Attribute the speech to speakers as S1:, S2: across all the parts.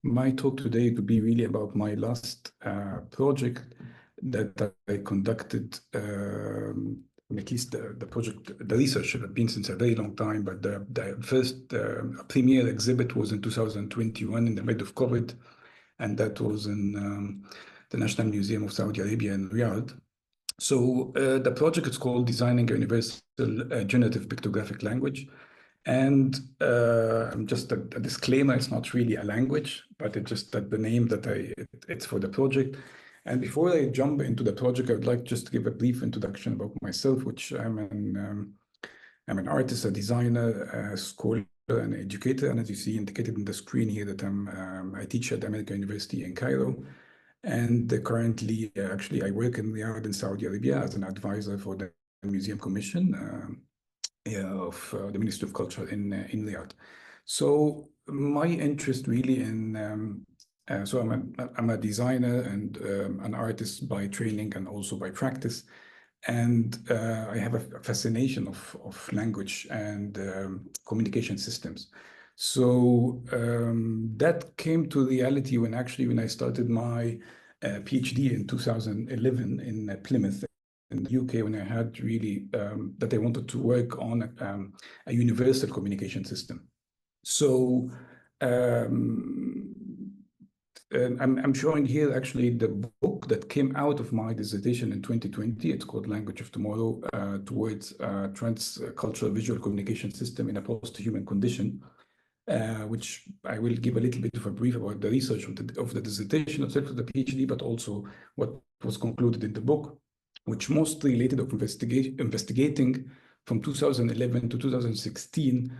S1: My talk today will be really about my last project that I conducted, at least the project, the research have been since a very long time, but the first premier exhibit was in 2021 in the middle of COVID, and that was in the National Museum of Saudi Arabia in Riyadh. So the project is called Designing a Universal Generative Pictographic Language. And just a disclaimer, it's not really a language, but it's just that the name that it's for the project. And before I jump into the project, I would like just to give a brief introduction about myself, which I'm an artist, a designer, a scholar, an educator. And as you see indicated on the screen here, that I teach at the American University in Cairo. And currently, actually, I work in Riyadh in Saudi Arabia as an advisor for the Museum Commission of the Ministry of Culture in Riyadh. So my interest really in so I'm a designer and an artist by training and also by practice, and I have a fascination of language and communication systems. So that came to reality when I started my PhD in 2011 in Plymouth in the UK, when I had really that I wanted to work on a universal communication system. So I'm showing here actually the book that came out of my dissertation in 2020. It's called Language of Tomorrow, Towards Transcultural Visual Communication System in a Post-Human Condition, which I will give a little bit of a brief about the research of the dissertation itself of the PhD, but also what was concluded in the book, which mostly related of investigating from 2011 to 2016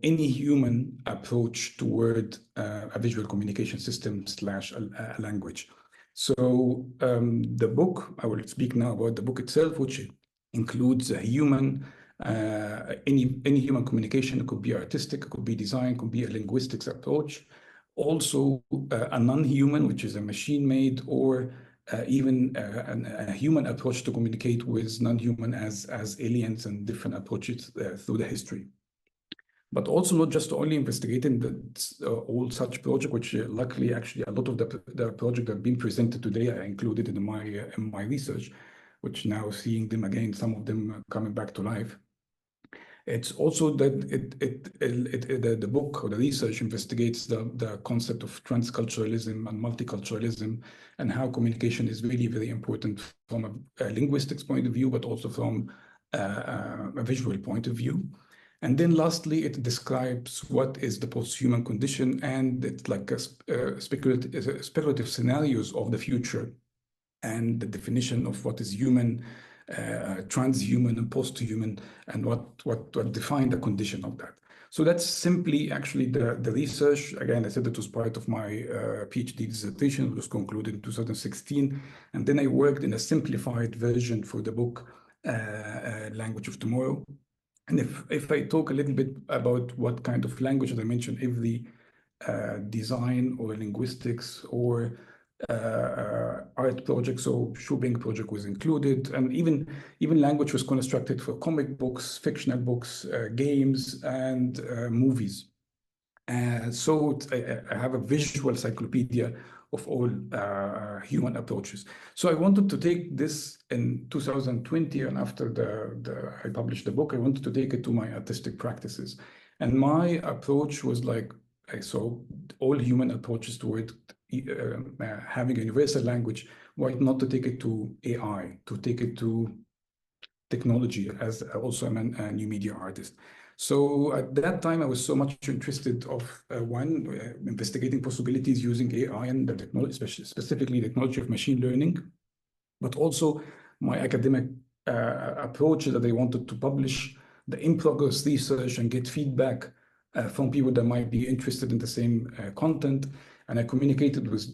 S1: any human approach toward a visual communication system slash a language. So the book, I will speak now about the book itself, which includes a human, any human communication. It could be artistic, it could be design, it could be a linguistics approach. Also a non-human, which is a machine-made, or even a human approach to communicate with non-human as aliens, and different approaches through the history. But also not just only investigating all such projects, which luckily actually a lot of the projects that have been presented today are included in my research, which now seeing them again, some of them coming back to life. It's also that the book or the research investigates the concept of transculturalism and multiculturalism, and how communication is really very important from a linguistics point of view, but also from a visual point of view. And then lastly, it describes what is the post-human condition, and it's like speculative scenarios of the future, and the definition of what is human, transhuman and post-human, and what define the condition of that. So that's simply actually the research. Again, I said it was part of my PhD dissertation. It was concluded in 2016. And then I worked in a simplified version for the book, Language of Tomorrow. And if I talk a little bit about what kind of language, as I mentioned, every design or linguistics or art project, so Shubing project was included, and even language was constructed for comic books, fictional books, games, and movies. So I have a visual encyclopedia of all human approaches. So I wanted to take this in 2020, and after I published the book, I wanted to take it to my artistic practices. And my approach was like, I saw all human approaches toward having a universal language. Why not to take it to AI, to take it to technology, as also I'm a new media artist. So at that time, I was so much interested of investigating possibilities using AI and the technology, specifically the technology of machine learning, but also my academic approach that I wanted to publish the in-progress research and get feedback from people that might be interested in the same content. And I communicated with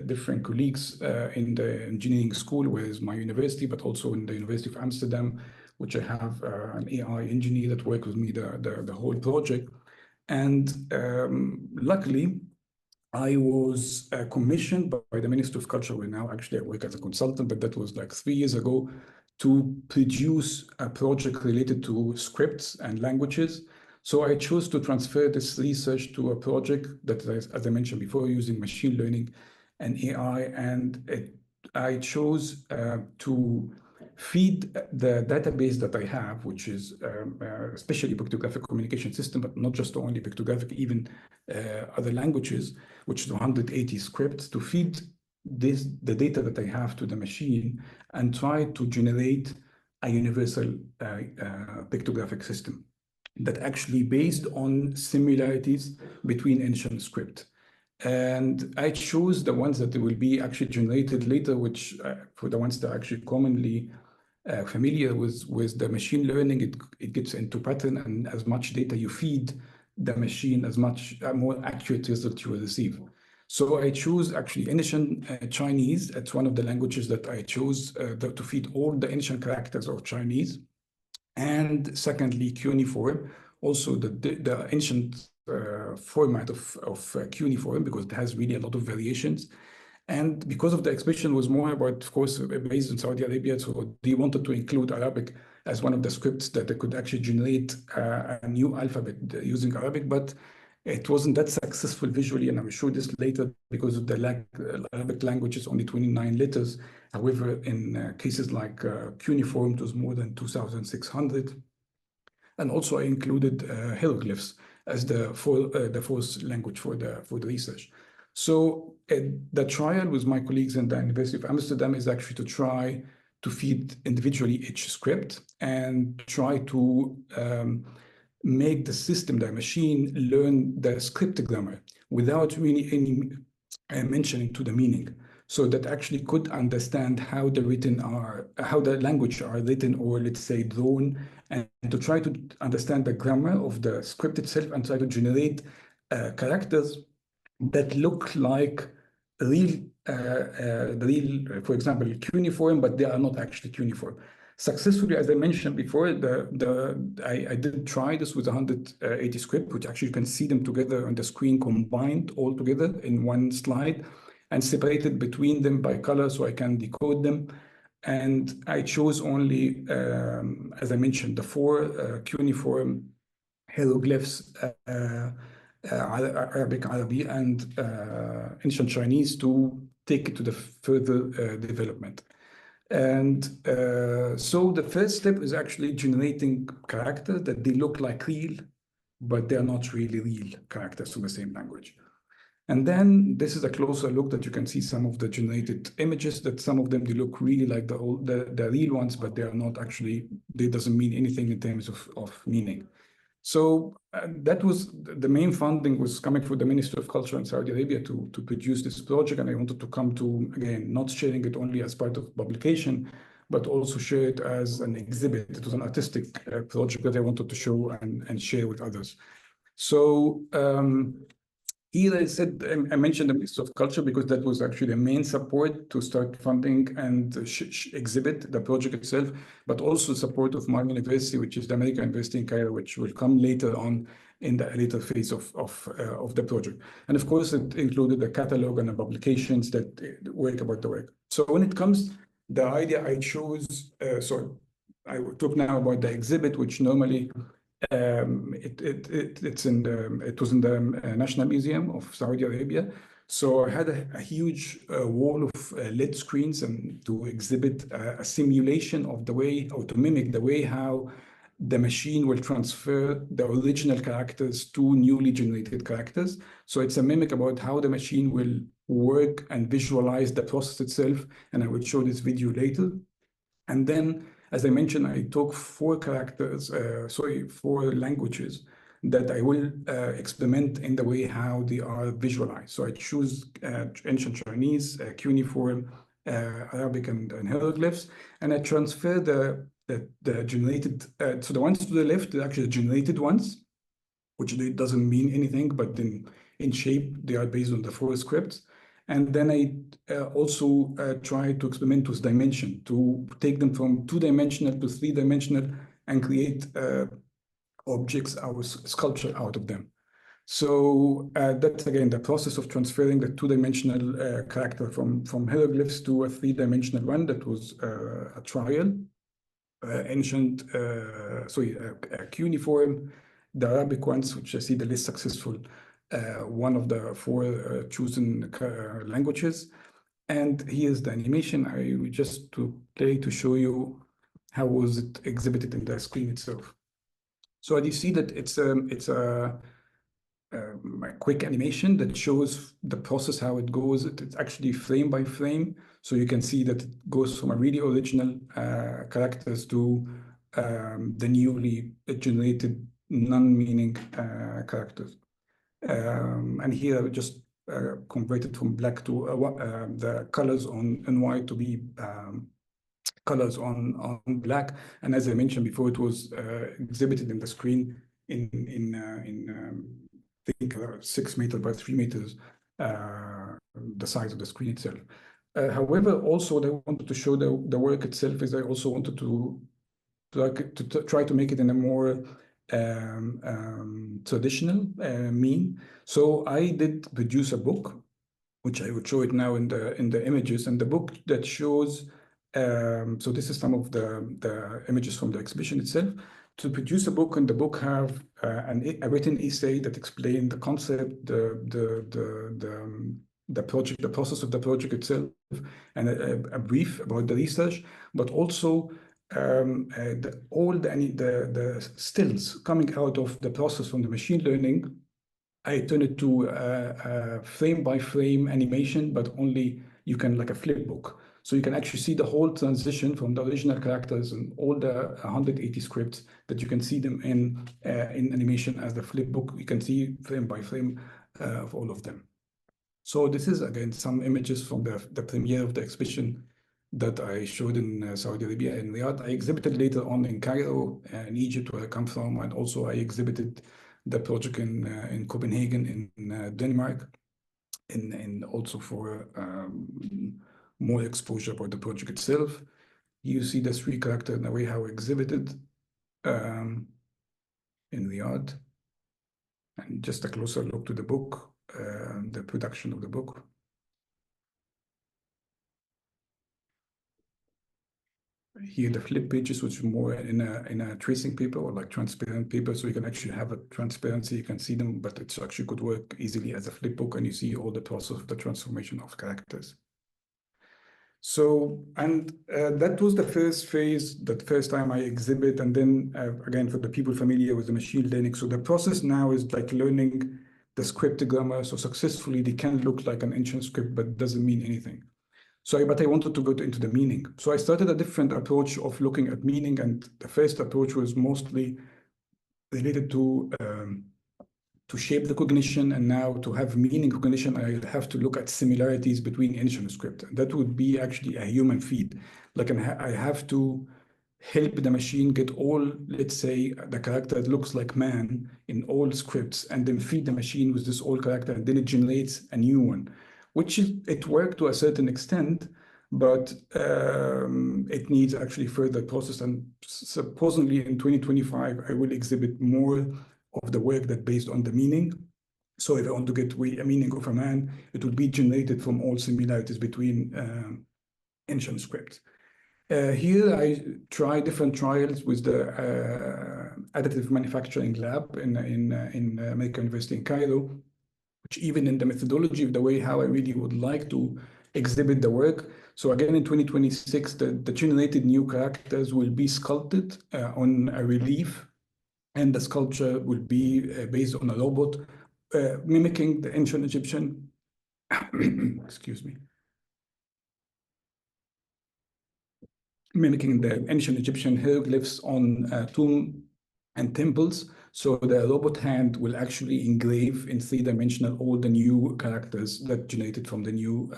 S1: different colleagues in the engineering school, where is my university, but also in the University of Amsterdam, which I have an AI engineer that worked with me the whole project. And luckily, I was commissioned by the Ministry of Culture, where now actually I work as a consultant, but that was like 3 years ago, to produce a project related to scripts and languages. So I chose to transfer this research to a project that, as I mentioned before, using machine learning and AI. And I chose to feed the database that I have, which is especially pictographic communication system, but not just only pictographic, even other languages, which is 180 scripts, to feed the data that I have to the machine and try to generate a universal pictographic system that actually based on similarities between ancient script. And I chose the ones that will be actually generated later, which for the ones that are actually commonly familiar with the machine learning, it gets into pattern, and as much data you feed the machine, as much more accurate result you will receive. So I choose actually ancient Chinese. It's one of the languages that I chose to feed all the ancient characters of Chinese. And secondly, cuneiform, also the ancient format of cuneiform, because it has really a lot of variations. And because of the expression was more about, of course, based in Saudi Arabia, so they wanted to include Arabic as one of the scripts that they could actually generate a new alphabet using Arabic, but it wasn't that successful visually, and I will show this later because of the Arabic language is only 29 letters. However, in cases like cuneiform, it was more than 2,600. And also I included hieroglyphs as the fourth language for the research. So the trial with my colleagues in the University of Amsterdam is actually to try to feed individually each script and try to make the system, the machine, learn the script grammar without really any mentioning to the meaning, so that actually could understand how the language are written, or let's say drawn, and to try to understand the grammar of the script itself and try to generate characters that look like real, for example, cuneiform, but they are not actually cuneiform. Successfully, as I mentioned before, I did try this with 180 script, which actually you can see them together on the screen, combined all together in one slide, and separated between them by color so I can decode them. And I chose only, as I mentioned, the four cuneiform hieroglyphs, Arabic, Arabi, and ancient Chinese to take it to the further development. And so the first step is actually generating characters that they look like real, but they're not really real characters from the same language. And then this is a closer look that you can see some of the generated images, that some of them, they look really like the real ones, but they are not actually, they doesn't mean anything in terms of meaning. So that was the main funding was coming from the Ministry of Culture in Saudi Arabia to produce this project. And I wanted to come to, again, not sharing it only as part of publication, but also share it as an exhibit. It was an artistic project that I wanted to show and share with others. So here I said, I mentioned the Ministry of Culture because that was actually the main support to start funding and exhibit the project itself, but also support of my university, which is the American University in Cairo, which will come later on in the later phase of the project. And of course, it included a catalog and the publications that work about the work. So when it comes, the idea I chose, so I talk now about the exhibit, which normally it was in the National Museum of Saudi Arabia. So I had a huge wall of LED screens and to exhibit a simulation of the way, or to mimic the way how the machine will transfer the original characters to newly generated characters. So it's a mimic about how the machine will work and visualize the process itself. And I will show this video later. And then, as I mentioned, I took four languages that I will experiment in the way how they are visualized. So I choose ancient Chinese, cuneiform, Arabic, and hieroglyphs, and I transfer the generated. So the ones to the left are actually generated ones, which doesn't mean anything, but in shape they are based on the four scripts. And then I also try to experiment with dimension, to take them from two-dimensional to three-dimensional and create objects, our sculpture out of them. So that's, again, the process of transferring the two-dimensional character from hieroglyphs to a three-dimensional one. That was a trial, cuneiform, the Arabic ones, which I see the less successful, one of the four chosen languages. And here's the animation. I will just to play to show you how was it exhibited in the screen itself. So you see that it's a quick animation that shows the process, how it goes. It's actually frame by frame. So you can see that it goes from a really original characters to the newly generated non-meaning characters. And here I just converted from black to the colors on white to be colors on black. And as I mentioned before, it was exhibited in the screen in I think 6 meters by 3 meters, the size of the screen itself. However, also what I wanted to show the work itself is I also wanted to try to make it in a more traditional mean. So I did produce a book, which I would show it now in the images, and the book that shows. So this is some of the images from the exhibition itself. To produce a book, and the book have a written essay that explain the concept, the project, the process of the project itself, and a brief about the research, but also all the stills coming out of the process from the machine learning. I turn it to frame by frame animation, but only you can like a flip book. So you can actually see the whole transition from the original characters and all the 180 scripts that you can see them in animation as the flip book. You can see frame by frame of all of them. So this is again some images from the premiere of the exhibition that I showed in Saudi Arabia in Riyadh. I exhibited later on in Cairo, in Egypt, where I come from, and also I exhibited the project in Copenhagen, in Denmark, and also for more exposure about the project itself. You see the three characters in a way how exhibited in Riyadh, and just a closer look to the book, the production of the book. Here the flip pages, which are more in a tracing paper or like transparent paper, so you can actually have a transparency, you can see them, but it actually could work easily as a flip book, and you see all the process of the transformation of characters. So, and that was the first phase, the first time I exhibit, and then again, for the people familiar with the machine learning, so the process now is like learning the script grammar, so successfully they can look like an ancient script, but doesn't mean anything. So, but I wanted to go into the meaning. So I started a different approach of looking at meaning, and the first approach was mostly related to shape the cognition, and now to have meaning cognition, I have to look at similarities between ancient script. That would be actually a human feed. Like I have to help the machine get all, let's say, the character that looks like man in all scripts, and then feed the machine with this old character, and then it generates a new one, which it worked to a certain extent, but it needs actually further process. And supposedly in 2025, I will exhibit more of the work that based on the meaning. So if I want to get a meaning of a man, it will be generated from all similarities between ancient scripts. Here I try different trials with the additive manufacturing lab in American University in Cairo, which even in the methodology of the way how I really would like to exhibit the work. So again, in 2026, the generated new characters will be sculpted on a relief, and the sculpture will be based on a robot mimicking the ancient Egyptian, excuse me, mimicking the ancient Egyptian hieroglyphs on tomb and temples. So the robot hand will actually engrave in 3-dimensional all the new characters that generated from the new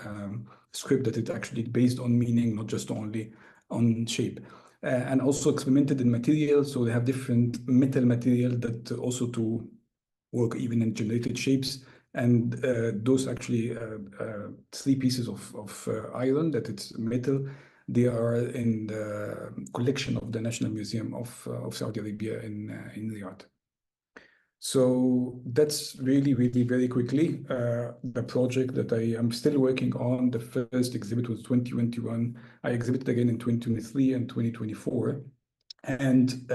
S1: script that it actually based on meaning, not just only on shape. And also experimented in materials. So they have different metal material that also to work even in generated shapes. And those actually 3 pieces of iron that it's metal, they are in the collection of the National Museum of Saudi Arabia in Riyadh. So that's really, really very quickly the project that I am still working on. The first exhibit was 2021. I exhibited again in 2023 and 2024. And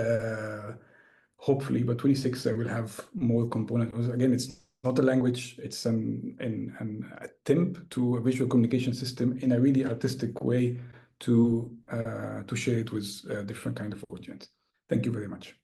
S1: hopefully by 26 I will have more components. Again, it's not a language, it's an attempt to a visual communication system in a really artistic way to share it with different kind of audience. Thank you very much.